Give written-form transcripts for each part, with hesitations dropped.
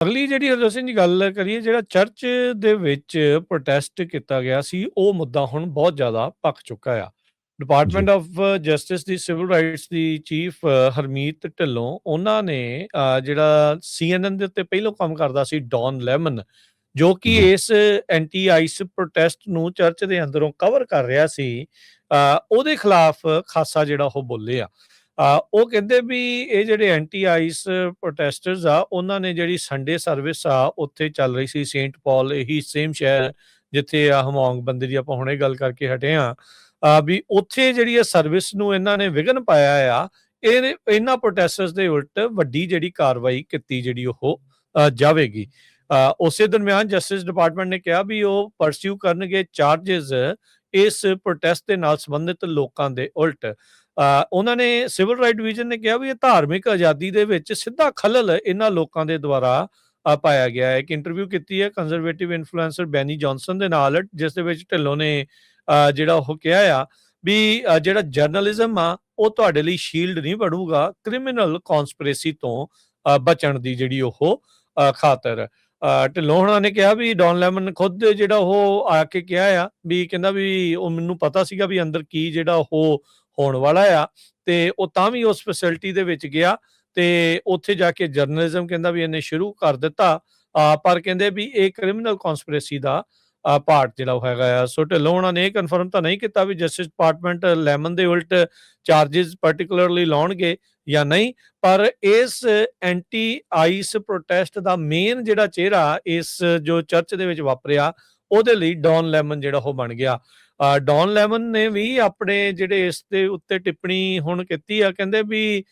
ਅਗਲੀ ਜਿਹੜੀ ਹਰਜੋਤ ਸਿੰਘ ਜੀ ਗੱਲ ਕਰੀਏ, ਜਿਹੜਾ ਚਰਚ ਦੇ ਵਿੱਚ ਪ੍ਰੋਟੈਸਟ ਕੀਤਾ ਗਿਆ ਸੀ, ਉਹ ਮੁੱਦਾ ਹੁਣ ਬਹੁਤ ਜ਼ਿਆਦਾ ਭਖ ਚੁੱਕਾ ਆ। ਜੀ। Department of justice the civil rights the chief Harmeet Dhillon, ਉਹਨਾਂ ਨੇ ਜਿਹੜਾ CNN ਦੇ ਉੱਤੇ ਪਹਿਲੋਂ ਕੰਮ ਕਰਦਾ ਸੀ ਡੌਨ ਲੈਮਨ, ਜੋ ਕਿ ਜੀ। ਇਸ ਐਂਟੀ ਆਈਸ ਪ੍ਰੋਟੈਸਟ ਨੂੰ ਚਰਚ ਦੇ ਅੰਦਰੋਂ ਕਵਰ ਕਰ ਰਿਹਾ ਸੀ, ਉਹਦੇ ਖਿਲਾਫ ਖਾਸਾ ਜਿਹੜਾ ਉਹ ਬੋਲੇ ਆ। ਉਹ ਕਹਿੰਦੇ ਵੀ ਇਹ ਜਿਹੜੇ ਐਂਟੀ ਆਈਸ ਪ੍ਰੋਟੈਸਟਰਸ ਆ, ਉਹਨਾਂ ਨੇ ਜਿਹੜੀ ਸੰਡੇ ਸਰਵਿਸ ਆ ਉੱਥੇ ਚੱਲ ਰਹੀ ਸੀ ਸੇਂਟ ਪਾਲ, ਇਹੀ ਸੇਮ ਸ਼ਹਿਰ ਜਿੱਥੇ ਆ ਹਮੌਂਗ ਬੰਦੇ ਦੀ ਆਪਾਂ ਹੁਣੇ ਗੱਲ ਕਰਕੇ ਹਟੇ ਆ, ਵੀ ਉੱਥੇ ਜਿਹੜੀ ਇਹ ਸਰਵਿਸ ਨੂੰ ਇਹਨਾਂ ਨੇ ਵਿਘਨ ਪਾਇਆ ਆ। ਇਹਨਾਂ ਪ੍ਰੋਟੈਸਟਰਸ ਦੇ ਉਲਟ ਵੱਡੀ ਜਿਹੜੀ ਕਾਰਵਾਈ ਕੀਤੀ ਜਿਹੜੀ ਉਹ ਜਾਵੇਗੀ। ਉਸੇ ਦਰਮਿਆਨ ਜਸਟਿਸ ਡਿਪਾਰਟਮੈਂਟ ਨੇ ਕਿਹਾ ਵੀ ਉਹ ਪਰਸਿਊ ਕਰਨਗੇ ਚਾਰजेस ਇਸ ਪ੍ਰੋਟੈਸਟ ਦੇ ਨਾਲ ਸੰਬੰਧਿਤ ਲੋਕਾਂ ਦੇ ਉਲਟ। ਉਹਨਾਂ ਨੇ ਸਿਵਲ ਰਾਈਟ ਡਿਵੀਜ਼ਨ ਨੇ ਕਿਹਾ ਵੀ ਇਹ ਧਾਰਮਿਕ ਆਜ਼ਾਦੀ ਦੇ ਵਿੱਚ ਸਿੱਧਾ ਖਲਲ ਇਹਨਾਂ ਲੋਕਾਂ ਦੇ ਦੁਆਰਾ ਪਾਇਆ ਗਿਆ ਹੈ। ਇੱਕ ਇੰਟਰਵਿਊ ਕੀਤੀ ਹੈ ਕੰਜ਼ਰਵੇਟਿਵ ਇਨਫਲੂਐਂਸਰ ਬੈਨੀ ਜੌਨਸਨ ਦੇ ਨਾਲ, ਜਿਸ ਦੇ ਵਿੱਚ ਢਿੱਲੋਂ ਨੇ ਜਿਹੜਾ ਉਹ ਕਿਹਾ ਆ ਵੀ ਜਿਹੜਾ ਜਰਨਲਿਜ਼ਮ ਆ ਉਹ ਤੁਹਾਡੇ ਲਈ ਸ਼ੀਲਡ ਨਹੀਂ ਬਣੂਗਾ ਕ੍ਰਿਮੀਨਲ ਕੌਨਸਪੀਰੇਸੀ ਤੋਂ ਬਚਣ ਦੀ ਜਿਹੜੀ ਉਹ ਖਾਤਰ। ਢਿੱਲੋਂ ਹੋਣਾ ਨੇ ਕਿਹਾ ਵੀ ਡੌਨ ਲੈਮਨ ਖੁਦ ਜਿਹੜਾ ਉਹ ਆ ਕੇ ਕਿਹਾ ਆ ਵੀ ਕਹਿੰਦਾ ਵੀ ਉਹ ਮੈਨੂੰ ਪਤਾ ਸੀਗਾ ਵੀ ਅੰਦਰ ਕੀ ਜਿਹੜਾ ਉਹ ਹੋਣ ਵਾਲਾ ਆ, ਤੇ ਉਹ ਤਾਂ ਵੀ ਉਸ ਫੈਸਿਲਿਟੀ ਦੇ ਵਿੱਚ ਗਿਆ ਤੇ ਉੱਥੇ ਜਾ ਕੇ ਜਰਨਲਿਜ਼ਮ ਕਹਿੰਦਾ ਵੀ ਇਹਨੇ ਸ਼ੁਰੂ ਕਰ ਦਿੱਤਾ। ਪਰ ਕਹਿੰਦੇ ਵੀ ਇਹ ਕ੍ਰਿਮੀਨਲ ਕੌਨਸਪੀਰੇਸੀ ਦਾ ਪਾਰਟ ਜਿਹੜਾ ਉਹ ਹੈਗਾ ਆ। ਸੋ ਢਿੱਲੋਂ ਉਹਨਾਂ ਨੇ ਇਹ ਕਨਫਰਮ ਤਾਂ ਨਹੀਂ ਕੀਤਾ ਵੀ ਜਸਟਿਸ ਡਿਪਾਰਟਮੈਂਟ ਲੈਮਨ ਦੇ ਉਲਟ ਚਾਰजेस ਪਾਰਟਿਕੂਲਰਲੀ ਲਾਉਣਗੇ ਜਾਂ ਨਹੀਂ, ਪਰ ਇਸ ਐਂਟੀ ਆਈਸ ਪ੍ਰੋਟੈਸਟ ਦਾ ਮੇਨ ਜਿਹੜਾ ਚਿਹਰਾ ਇਸ ਜੋ ਚਰਚ ਦੇ ਵਿੱਚ ਵਾਪਰਿਆ, ਉਹਦੇ ਲਈ ਡੌਨ ਲੈਮਨ ਜਿਹੜਾ ਉਹ ਬਣ ਗਿਆ। ਡੌਨ ਲੈਮਨ ਨੇ ਵੀ ਆਪਣੇ ਜਿਹੜੇ ਇਸ ਦੇ ਉੱਤੇ ਟਿੱਪਣੀ ਹੁਣ ਕੀਤੀ ਆ, ਕਹਿੰਦੇ ਵੀ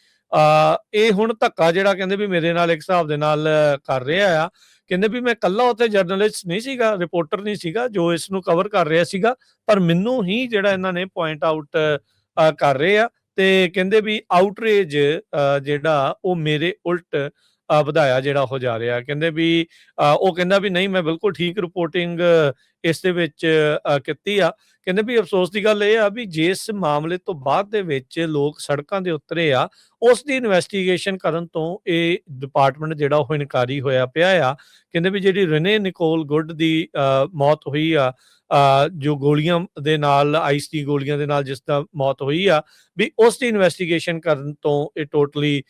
ਇਹ ਹੁਣ ਧੱਕਾ ਜਿਹੜਾ ਕਹਿੰਦੇ ਵੀ ਮੇਰੇ ਨਾਲ ਇੱਕ ਹਿਸਾਬ ਦੇ ਨਾਲ ਕਰ ਰਿਹਾ ਆ। ਕਹਿੰਦੇ ਵੀ ਮੈਂ ਇਕੱਲਾ ਉੱਥੇ ਜਰਨਲਿਸਟ ਨਹੀਂ ਸੀਗਾ, ਰਿਪੋਰਟਰ ਨਹੀਂ ਸੀਗਾ ਜੋ ਇਸ ਨੂੰ ਕਵਰ ਕਰ ਰਿਹਾ ਸੀਗਾ, ਪਰ ਮੈਨੂੰ ਹੀ ਜਿਹੜਾ ਇਹਨਾਂ ਨੇ ਪੁਆਇੰਟ ਆਊਟ ਕਰ ਰਹੇ ਆ, ਤੇ ਕਹਿੰਦੇ ਵੀ ਆਊਟਰੇਜ ਜਿਹੜਾ ਉਹ ਮੇਰੇ ਉਲਟ ਵਧਾਇਆ ਜਿਹੜਾ ਹੋ ਜਾ ਰਿਹਾ। ਕਹਿੰਦੇ ਵੀ ਉਹ ਕਹਿੰਦਾ ਵੀ ਨਹੀਂ, ਮੈਂ ਬਿਲਕੁਲ ਠੀਕ ਰਿਪੋਰਟਿੰਗ ਇਸ ਦੇ ਵਿੱਚ ਕੀਤੀ ਆ। ਕਹਿੰਦੇ ਵੀ ਅਫਸੋਸ ਦੀ ਗੱਲ ਇਹ ਆ ਵੀ ਜਿਸ ਮਾਮਲੇ ਤੋਂ ਬਾਅਦ ਦੇ ਵਿੱਚ ਲੋਕ ਸੜਕਾਂ ਦੇ ਉਤਰੇ ਆ, ਉਸ ਦੀ ਇਨਵੈਸਟੀਗੇਸ਼ਨ ਕਰਨ ਤੋਂ ਇਹ ਡਿਪਾਰਟਮੈਂਟ ਜਿਹੜਾ ਉਹ ਇਨਕਾਰੀ ਹੋਇਆ ਪਿਆ ਆ। ਕਹਿੰਦੇ ਵੀ ਜਿਹੜੀ ਰਨੇ ਨਿਕੋਲ ਗੁੱਡ ਦੀ ਮੌਤ ਹੋਈ ਆ, ਜੋ ਗੋਲੀਆਂ ਦੇ ਨਾਲ, ਆਈਸ ਦੀ ਗੋਲੀਆਂ ਦੇ ਨਾਲ ਜਿਸ ਦਾ ਮੌਤ ਹੋਈ ਆ, ਵੀ ਉਸ ਦੀ ਇਨਵੈਸਟੀਗੇਸ਼ਨ ਕਰਨ ਤੋਂ ਇਹ ਟੋਟਲੀ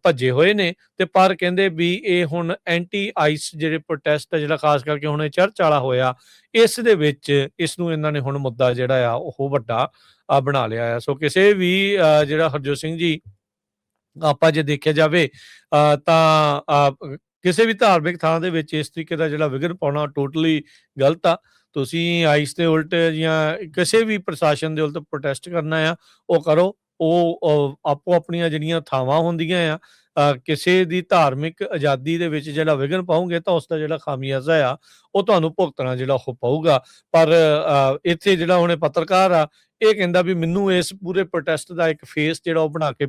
ਭੱਜੇ ਹੋਏ ਨੇ। ਤੇ ਪਰ ਕਹਿੰਦੇ ਵੀ ਇਹ ਹੁਣ ਐਂਟੀ ਆਈਸ ਜਿਹੜੇ ਪ੍ਰੋਟੈਸਟ ਆ, ਜਿਹੜਾ ਖਾਸ ਕਰਕੇ ਹੁਣ ਇਹ ਚਰਚ ਵਾਲਾ ਹੋਇਆ, ਇਸ ਦੇ ਵਿੱਚ ਇਸ ਨੂੰ ਇਹਨਾਂ ਨੇ ਹੁਣ ਮੁੱਦਾ ਜਿਹੜਾ ਆ ਉਹ ਵੱਡਾ ਬਣਾ ਲਿਆ ਆ। ਸੋ ਕਿਸੇ ਵੀ ਜਿਹੜਾ ਹਰਜੋਤ ਸਿੰਘ ਜੀ, ਆਪਾਂ ਜੇ ਦੇਖਿਆ ਜਾਵੇ ਤਾਂ ਕਿਸੇ ਵੀ ਧਾਰਮਿਕ ਥਾਂ ਦੇ ਵਿੱਚ ਇਸ ਤਰੀਕੇ ਦਾ ਜਿਹੜਾ ਵਿਘਨ ਪਾਉਣਾ ਟੋਟਲੀ ਗਲਤ ਆ। ਤੁਸੀਂ ਆਈਸ ਦੇ ਉਲਟ ਜਾਂ ਕਿਸੇ ਵੀ ਪ੍ਰਸ਼ਾਸਨ ਦੇ ਉਲਟ ਪ੍ਰੋਟੈਸਟ ਕਰਨਾ ਆ, ਉਹ ਕਰੋ। ਉਹ ਆਪੋ ਆਪਣੀਆਂ ਜਿਹੜੀਆਂ ਥਾਵਾਂ ਹੁੰਦੀਆਂ ਆ, ਕਿਸੇ ਦੀ ਧਾਰਮਿਕ ਆਜ਼ਾਦੀ ਦੇ ਵਿੱਚ ਜਿਹੜਾ ਵਿਘਨ ਪਾਉਂਗੇ ਤਾਂ ਉਸ ਦਾ ਜਿਹੜਾ ਖਾਮਿਆਜ਼ਾ ਆ ਉਹ ਤੁਹਾਨੂੰ ਭੁਗਤਣਾ ਜਿਹੜਾ ਉਹ ਪਊਗਾ। ਪਰ ਇੱਥੇ ਜਿਹੜਾ ਹੁਣ ਪੱਤਰਕਾਰ ਆ, ਇਹ ਕਹਿੰਦਾ ਵੀ ਮੈਨੂੰ ਇਸ ਪੂਰੇ ਪ੍ਰੋਟੈਸਟ ਦਾ ਇੱਕ ਫੇਸ ਜਿਹੜਾ ਉਹ ਬਣਾ ਕੇ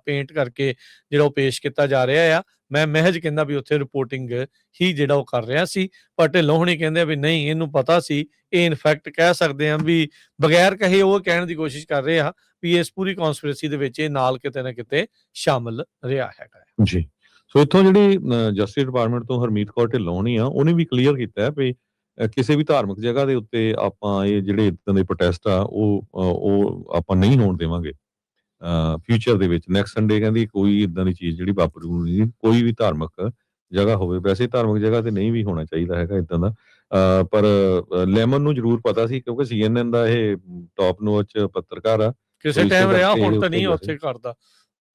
ਪੇਂਟ ਕਰਕੇ ਜਿਹੜਾ ਉਹ ਪੇਸ਼ ਕੀਤਾ ਜਾ ਰਿਹਾ ਆ। ਮੈਂ ਮਹਿਜ ਕਹਿੰਦਾ ਵੀ ਉੱਥੇ ਰਿਪੋਰਟਿੰਗ ਹੀ ਜਿਹੜਾ ਉਹ ਕਰ ਰਿਹਾ ਸੀ। ਪਰ ਢਿੱਲੋਂ ਹੋਣੀ ਕਹਿੰਦੇ ਵੀ ਨਹੀਂ, ਇਹਨੂੰ ਪਤਾ ਸੀ। ਇਹ ਇਨਫੈਕਟ ਕਹਿ ਸਕਦੇ ਹਾਂ ਵੀ ਬਗੈਰ ਕਹੇ ਉਹ ਕਹਿਣ ਦੀ ਕੋਸ਼ਿਸ਼ ਕਰ ਰਹੇ ਆ ਵੀ ਇਸ ਪੂਰੀ ਕੌਨਸਪੀਰੇਸੀ ਦੇ ਵਿੱਚ ਇਹ ਨਾਲ ਕਿਤੇ ਨਾ ਕਿਤੇ ਸ਼ਾਮਲ ਰਿਹਾ ਹੈਗਾ। ਜੀ। ਸੋ ਇੱਥੋਂ ਜਿਹੜੀ ਜਸਟਿਸ ਡਿਪਾਰਟਮੈਂਟ ਤੋਂ ਹਰਮੀਤ ਕੌਰ ਢਿੱਲੋਂ ਹੋਣੀ ਆ, ਉਹਨੇ ਵੀ ਕਲੀਅਰ ਕੀਤਾ ਹੈ ਵੀ ਕਿਸੇ ਵੀ ਧਾਰਮਿਕ ਜਗ੍ਹਾ ਦੇ ਉੱਤੇ ਆਪਾਂ ਇਹ ਜਿਹੜੇ ਇੱਦਾਂ ਦੇ ਪ੍ਰੋਟੈਸਟ ਆ ਉਹ ਆਪਾਂ ਨਹੀਂ ਹੋਣ ਦੇਵਾਂਗੇ ਫਿਊਚਰ ਦੇ ਵਿੱਚ। ਨੈਕਸਟ ਸੰਡੇ ਕਹਿੰਦੀ ਕੋਈ ਇੱਦਾਂ ਦੀ ਚੀਜ਼ ਜਿਹੜੀ ਵਾਪਰੂਗੀ, ਕੋਈ ਵੀ ਧਾਰਮਿਕ ਜਗ੍ਹਾ ਹੋਵੇ। ਵੈਸੇ ਧਾਰਮਿਕ ਜਗ੍ਹਾ ਤੇ ਨਹੀਂ ਵੀ ਹੋਣਾ ਚਾਹੀਦਾ ਹੈਗਾ ਇੱਦਾਂ ਦਾ, ਪਰ ਲੈਮਨ ਨੂੰ ਜ਼ਰੂਰ ਪਤਾ ਸੀ ਕਿਉਂਕਿ CNN ਦਾ ਇਹ ਟੌਪ ਨੋਚ ਪੱਤਰਕਾਰ ਆ। ਕਿਸੇ ਟਾਈਮ ਰਿਹਾ, ਹੁਣ ਤਾਂ ਨਹੀਂ ਉੱਥੇ ਕਰਦਾ,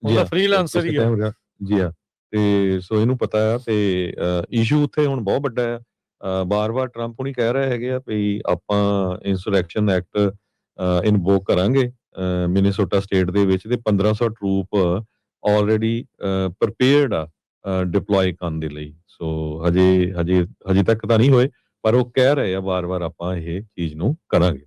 ਉਹ ਤਾਂ ਫ੍ਰੀਲਾਂਸਰ ਹੀ ਆ। ਜੀ ਹਾਂ, ਤੇ ਸੋ ਇਹਨੂੰ ਪਤਾ ਆ ਤੇ ਇਸ਼ੂ ਉੱਥੇ ਹੁਣ ਬਹੁਤ ਵੱਡਾ ਆ। ਬਾਰ-ਬਾਰ ਟਰੰਪ ਹੁਣੀ ਕਹਿ ਰਹੇ ਹੈਗੇ ਆ ਵੀ ਆਪਾਂ ਇੰਸੁਰੈਕਸ਼ਨ ਐਕਟ ਇਨਵੋਕ ਕਰਾਂਗੇ ਮਿਨੀਸੋਟਾ ਸਟੇਟ ਦੇ ਵਿੱਚ, ਤੇ 1500 ਟਰੂਪ ਆਲਰੇਡੀ ਪ੍ਰੀਪੇਅਰਡ ਆ ਡਿਪਲੋਏ ਕਰਨ ਦੇ ਲਈ। ਸੋ ਹਜੇ ਤੱਕ ਤਾਂ ਨਹੀਂ ਹੋਏ, ਪਰ ਉਹ ਕਹਿ ਰਹੇ ਆ ਵਾਰ-ਵਾਰ ਆਪਾਂ ਇਹ ਚੀਜ਼ ਨੂੰ ਕਰਾਂਗੇ।